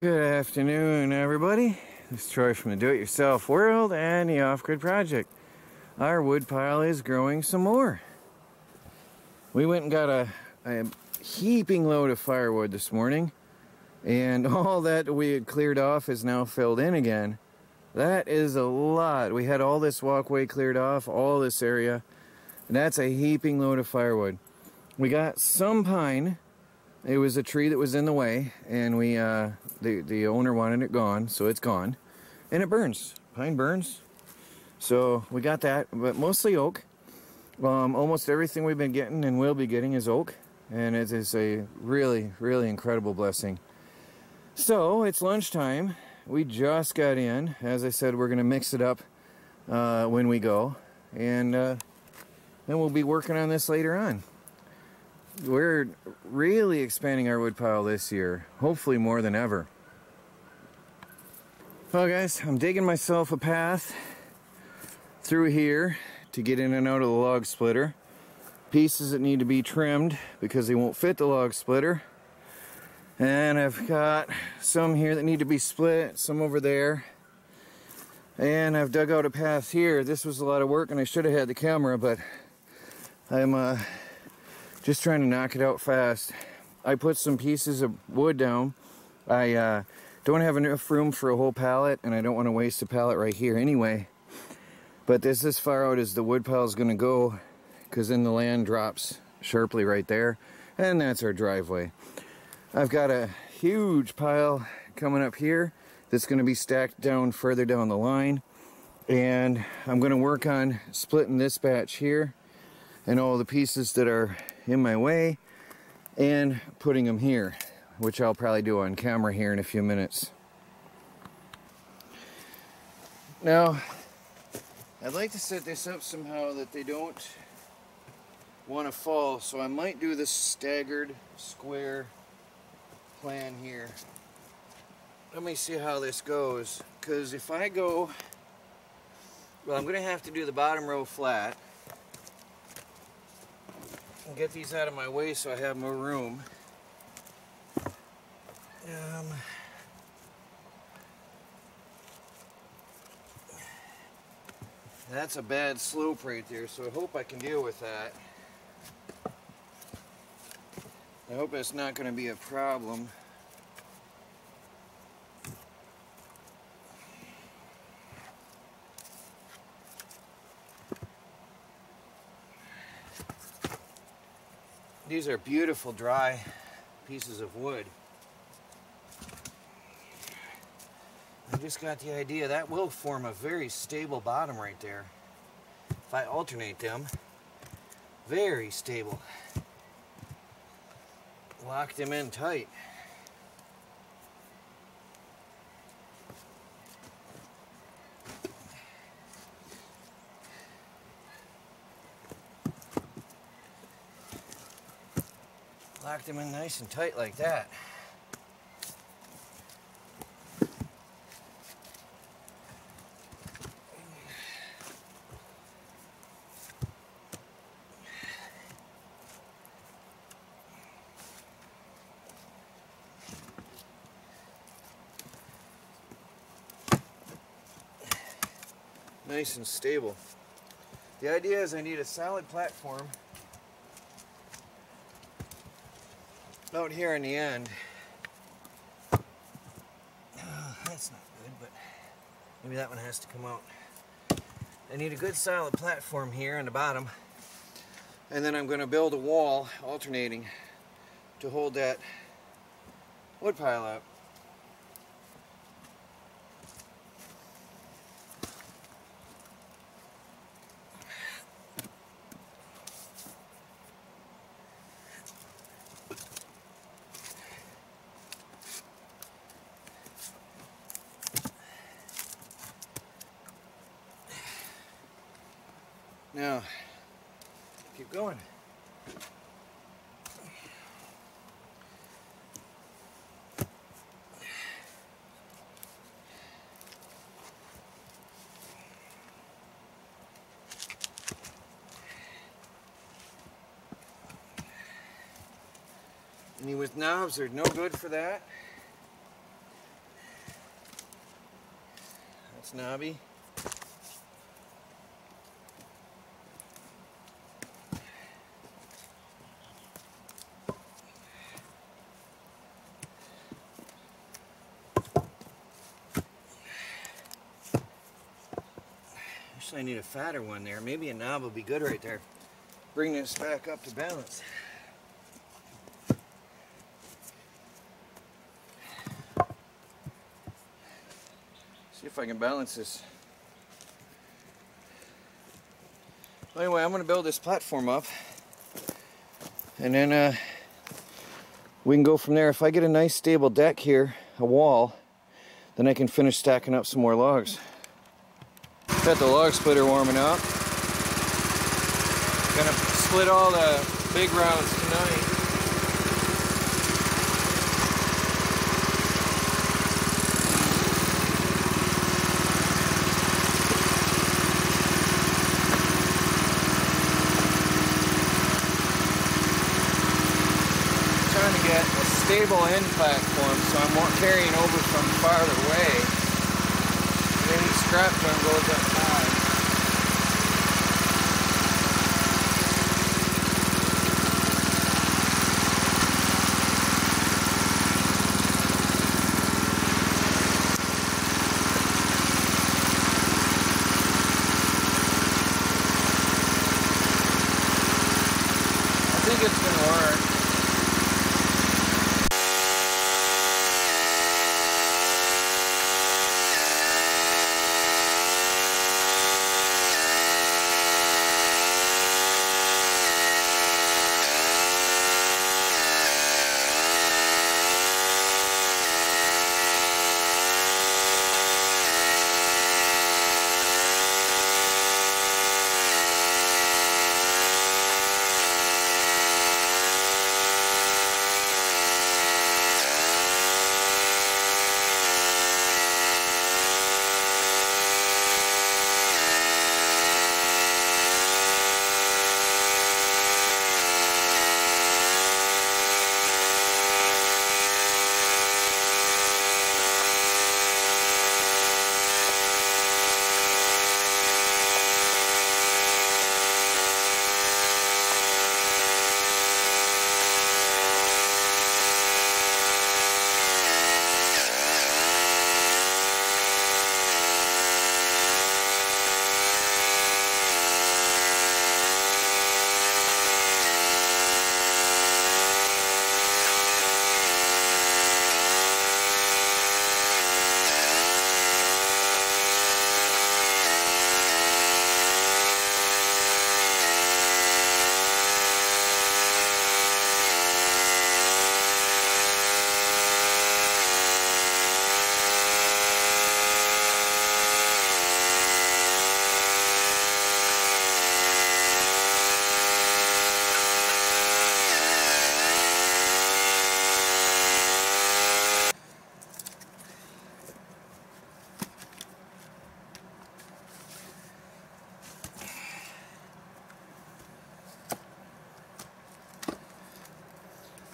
Good afternoon, everybody. This is Troy from the Do-It-Yourself World and the Off-Grid Project. Our wood pile is growing some more. We went and got a heaping load of firewood this morning, and all that we had cleared off is now filled in again. That is a lot. We had all this walkway cleared off, all this area, and that's a heaping load of firewood. We got some pine. It was a tree that was in the way, and the owner wanted it gone, so it's gone. And it burns. Pine burns. So we got that, but mostly oak. Almost everything we've been getting and will be getting is oak, and it is a really, really incredible blessing. So it's lunchtime. We just got in. As I said, we're going to mix it up when we go, and then we'll be working on this later on. We're really expanding our wood pile this year, hopefully more than ever. Well guys, I'm digging myself a path through here to get in and out of the log splitter. Pieces that need to be trimmed because they won't fit the log splitter. And I've got some here that need to be split, some over there. And I've dug out a path here. This was a lot of work and I should have had the camera, but I'm just trying to knock it out fast. I put some pieces of wood down. I don't have enough room for a whole pallet, and I don't want to waste a pallet right here anyway. But this far out as the wood pile is going to go, because then the land drops sharply right there, and that's our driveway. I've got a huge pile coming up here that's going to be stacked down further down the line, and I'm going to work on splitting this batch here and all the pieces that are in my way and putting them here, which I'll probably do on camera here in a few minutes. Now, I'd like to set this up somehow that they don't want to fall, so I might do this staggered square plan here. Let me see how this goes, because if I go, well, I'm going to have to do the bottom row flat and get these out of my way so I have more room. That's a bad slope right there, so I hope I can deal with that. I hope it's not going to be a problem. These are beautiful dry pieces of wood. I just got the idea that will form a very stable bottom right there. If I alternate them, very stable. Lock them in tight. Lock them in nice and tight like that. Nice and stable. The idea is I need a solid platform out here in the end. That's not good, but maybe that one has to come out. I need a good solid platform here on the bottom, and then I'm going to build a wall alternating to hold that wood pile up. Now, keep going. Any with knobs are no good for that. It's knobby. Actually, I need a fatter one there. Maybe a knob will be good right there. Bring this back up to balance. See if I can balance this. Anyway, I'm going to build this platform up, and then we can go from there. If I get a nice stable deck here, a wall, then I can finish stacking up some more logs. Got the log splitter warming up. Gonna split all the big rounds tonight. Trying to get a stable end platform, so I'm more carrying over from farther away. And then each scrap drum goes up high. I think it's gonna work.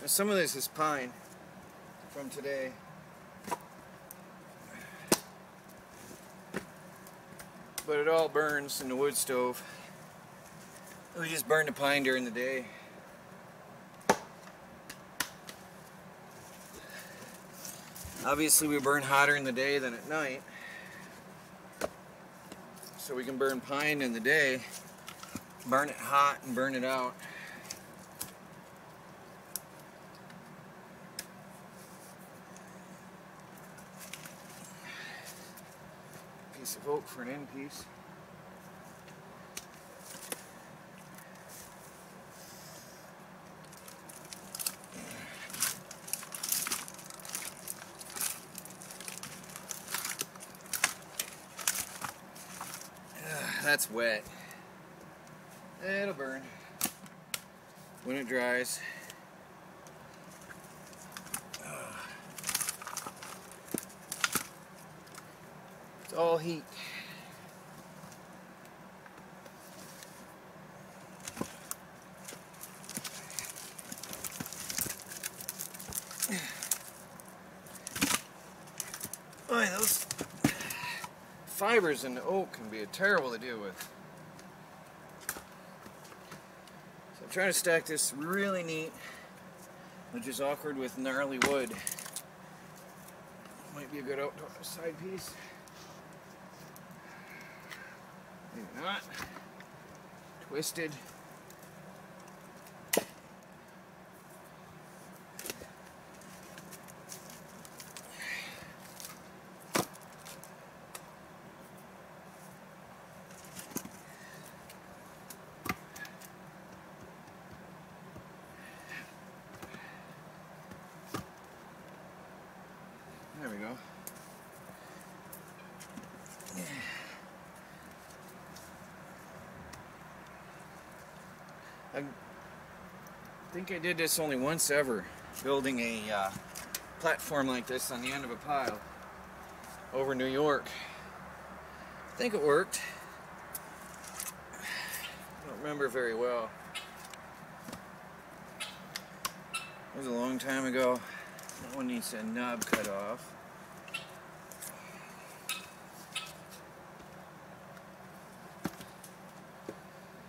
Some of this is pine from today. But it all burns in the wood stove. We just burn the pine during the day. Obviously we burn hotter in the day than at night. So we can burn pine in the day, burn it hot and burn it out. Piece of oak for an end piece. That's wet. It'll burn when it dries. It's all heat. Boy, those fibers in the oak can be terrible to deal with. So I'm trying to stack this really neat, which is awkward with gnarly wood. Might be a good outside piece. Maybe not. Twisted. There we go. I think I did this only once ever, building a platform like this on the end of a pile over New York. I think it worked. I don't remember very well. It was a long time ago. That one needs a knob cut off.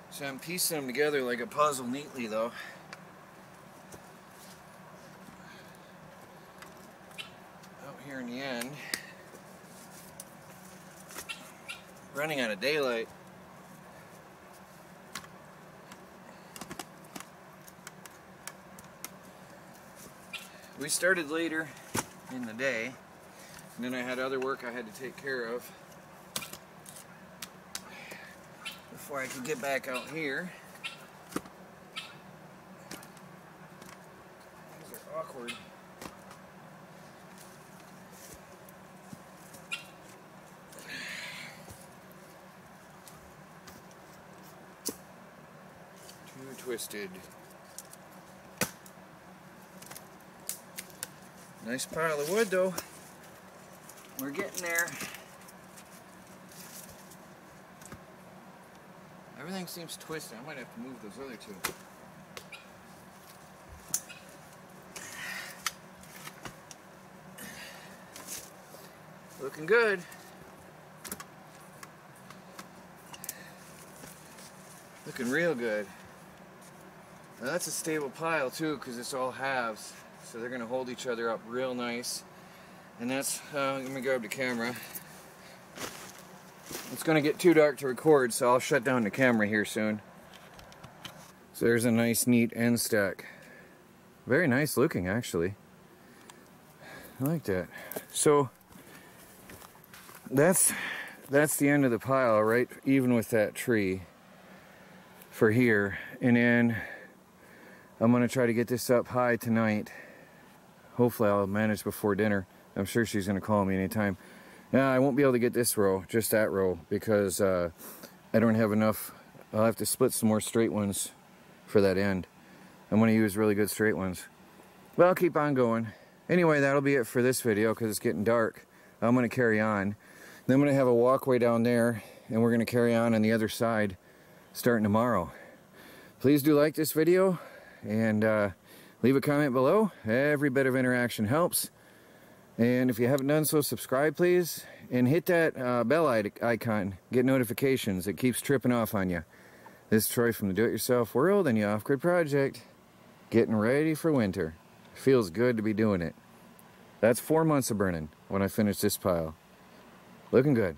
So I'm piecing them together like a puzzle neatly though. Out here in the end, running out of daylight. We started later in the day, and then I had other work I had to take care of before I could get back out here. These are awkward. Too twisted. Nice pile of wood though. We're getting there. Everything seems twisted. I might have to move those other two. Looking good. Looking real good. Now that's a stable pile too, because it's all halves. So they're going to hold each other up real nice. And that's, let me grab the camera. It's going to get too dark to record, so I'll shut down the camera here soon. So there's a nice neat end stack. Very nice looking actually. I like that. So that's the end of the pile, right? Even with that tree for here. And then I'm going to try to get this up high tonight. Hopefully I'll manage before dinner. I'm sure she's going to call me anytime. Now I won't be able to get this row, just that row, because I don't have enough. I'll have to split some more straight ones for that end. I'm going to use really good straight ones. But I'll keep on going. Anyway, that'll be it for this video because it's getting dark. I'm going to carry on. Then I'm going to have a walkway down there, and we're going to carry on the other side starting tomorrow. Please do like this video, and leave a comment below. Every bit of interaction helps. And if you haven't done so, subscribe please. And hit that bell icon. Get notifications. It keeps tripping off on you. This is Troy from the Do-It-Yourself World and the Off-Grid Project. Getting ready for winter. Feels good to be doing it. That's 4 months of burning when I finish this pile. Looking good.